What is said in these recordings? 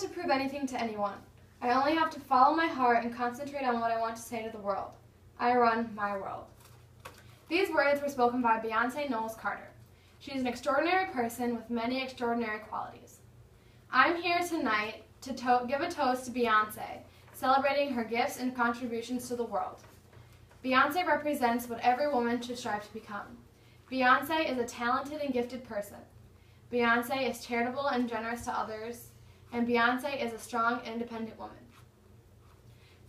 to prove anything to anyone. I only have to follow my heart and concentrate on what I want to say to the world. I run my world. These words were spoken by Beyonce Knowles Carter. She is an extraordinary person with many extraordinary qualities. I'm here tonight to give a toast to Beyonce, celebrating her gifts and contributions to the world. Beyonce represents what every woman should strive to become. Beyonce is a talented and gifted person. Beyonce is charitable and generous to others, and Beyonce is a strong, independent woman.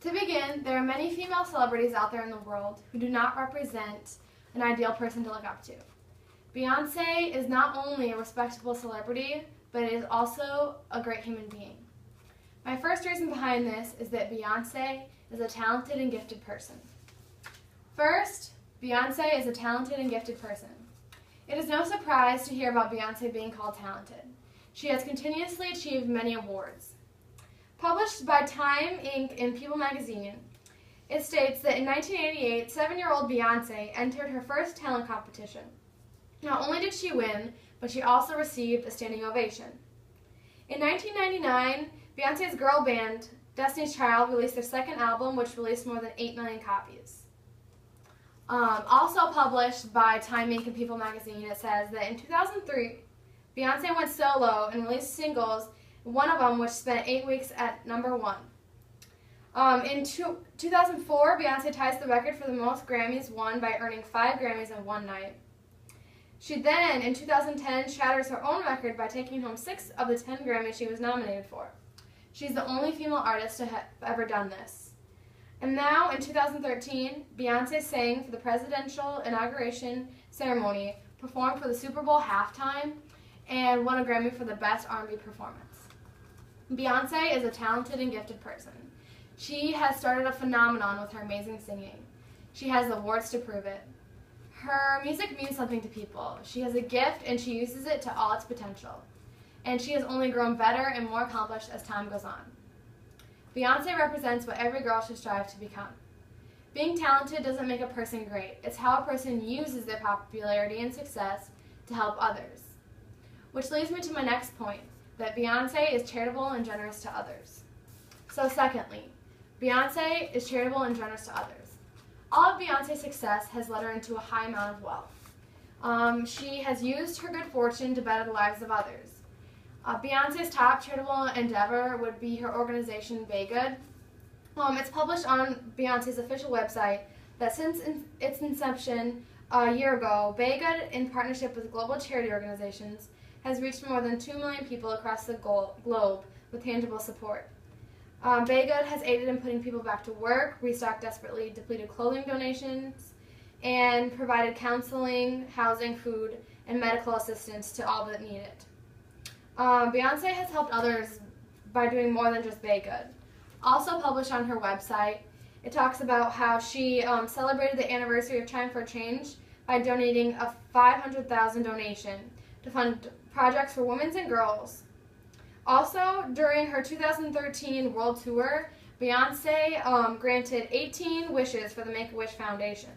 To begin, there are many female celebrities out there in the world who do not represent an ideal person to look up to. Beyonce is not only a respectable celebrity, but is also a great human being. My first reason behind this is that Beyonce is a talented and gifted person. First, Beyonce is a talented and gifted person. It is no surprise to hear about Beyonce being called talented. She has continuously achieved many awards. Published by Time Inc. in People magazine, it states that in 1988, 7-year-old Beyonce entered her first talent competition. Not only did she win, but she also received a standing ovation. In 1999, Beyonce's girl band, Destiny's Child, released their second album, which released more than 8 million copies. Also published by Time Inc. and People magazine, it says that in 2003, Beyonce went solo and released singles, one of them which spent 8 weeks at #1. In 2004, Beyonce ties the record for the most Grammys won by earning 5 Grammys in one night. She then, in 2010, shatters her own record by taking home 6 of the 10 Grammys she was nominated for. She's the only female artist to have ever done this. And now, in 2013, Beyonce sang for the presidential inauguration ceremony, performed for the Super Bowl halftime, and won a Grammy for the Best R&B Performance. Beyonce is a talented and gifted person. She has started a phenomenon with her amazing singing. She has the awards to prove it. Her music means something to people. She has a gift and she uses it to all its potential. And she has only grown better and more accomplished as time goes on. Beyonce represents what every girl should strive to become. Being talented doesn't make a person great. It's how a person uses their popularity and success to help others. Which leads me to my next point, that Beyonce is charitable and generous to others. So secondly, Beyonce is charitable and generous to others. All of Beyonce's success has led her into a high amount of wealth. She has used her good fortune to better the lives of others. Beyonce's top charitable endeavor would be her organization, Baygood. It's published on Beyonce's official website that since its inception a year ago, Baygood, in partnership with global charity organizations, has reached more than 2 million people across the globe with tangible support. Baygood has aided in putting people back to work, restocked desperately depleted clothing donations, and provided counseling, housing, food, and medical assistance to all that need it. Beyonce has helped others by doing more than just Baygood. Also published on her website, it talks about how she celebrated the anniversary of Time for Change by donating a $500,000 donation to fund projects for women and girls. Also, during her 2013 world tour, Beyonce granted 18 wishes for the Make-A-Wish Foundation.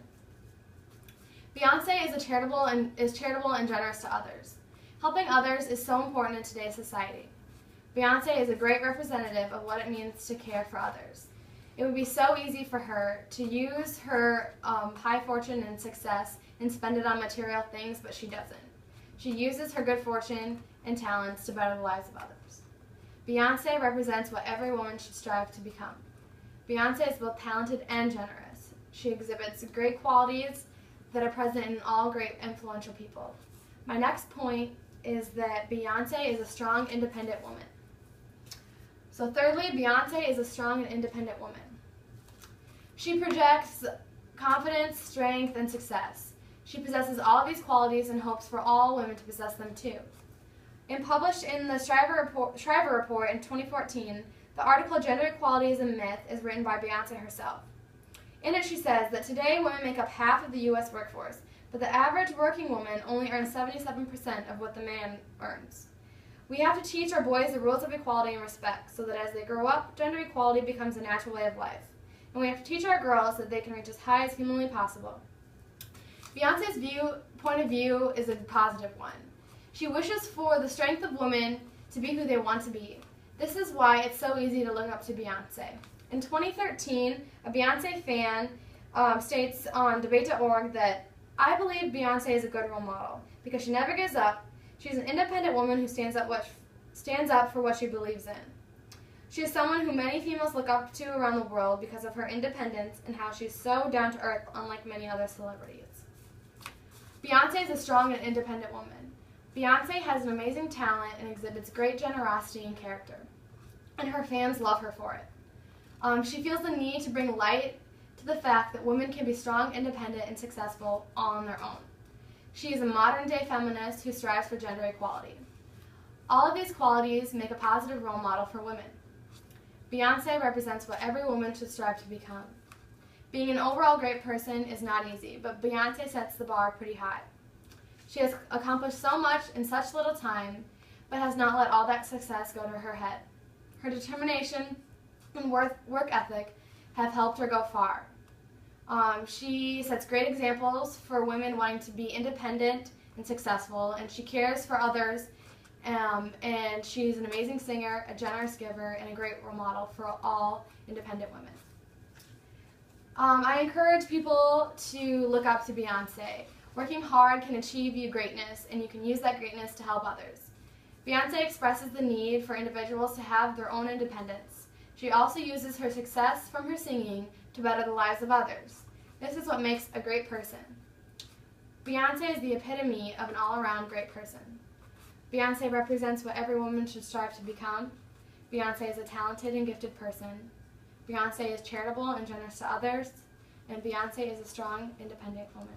Beyonce is charitable and generous to others. Helping others is so important in today's society. Beyonce is a great representative of what it means to care for others. It would be so easy for her to use her high fortune and success and spend it on material things, but she doesn't. She uses her good fortune and talents to better the lives of others. Beyonce represents what every woman should strive to become. Beyonce is both talented and generous. She exhibits great qualities that are present in all great influential people. My next point is that Beyonce is a strong, independent woman. So thirdly, Beyonce is a strong and independent woman. She projects confidence, strength, and success. She possesses all of these qualities and hopes for all women to possess them too. And published in the Shriver Report in 2014, the article Gender Equality is a Myth is written by Beyonce herself. In it she says that today women make up half of the U.S. workforce, but the average working woman only earns 77% of what the man earns. We have to teach our boys the rules of equality and respect so that as they grow up, gender equality becomes a natural way of life. And we have to teach our girls that they can reach as high as humanly possible. Beyonce's point of view is a positive one. She wishes for the strength of women to be who they want to be. This is why it's so easy to look up to Beyonce. In 2013, a Beyonce fan states on debate.org that I believe Beyonce is a good role model because she never gives up. She's an independent woman who stands up for what she believes in. She is someone who many females look up to around the world because of her independence and how she's so down to earth, unlike many other celebrities. Beyonce is a strong and independent woman. Beyonce has an amazing talent and exhibits great generosity and character, and her fans love her for it. She feels the need to bring light to the fact that women can be strong, independent, and successful all on their own. She is a modern-day feminist who strives for gender equality. All of these qualities make a positive role model for women. Beyonce represents what every woman should strive to become. Being an overall great person is not easy, but Beyonce sets the bar pretty high. She has accomplished so much in such little time, but has not let all that success go to her head. Her determination and work ethic have helped her go far. She sets great examples for women wanting to be independent and successful, and she cares for others, and she's an amazing singer, a generous giver, and a great role model for all independent women. I encourage people to look up to Beyonce. Working hard can achieve you greatness, and you can use that greatness to help others. Beyonce expresses the need for individuals to have their own independence. She also uses her success from her singing to better the lives of others. This is what makes a great person. Beyonce is the epitome of an all-around great person. Beyonce represents what every woman should strive to become. Beyonce is a talented and gifted person. Beyonce is charitable and generous to others. And Beyonce is a strong, independent woman.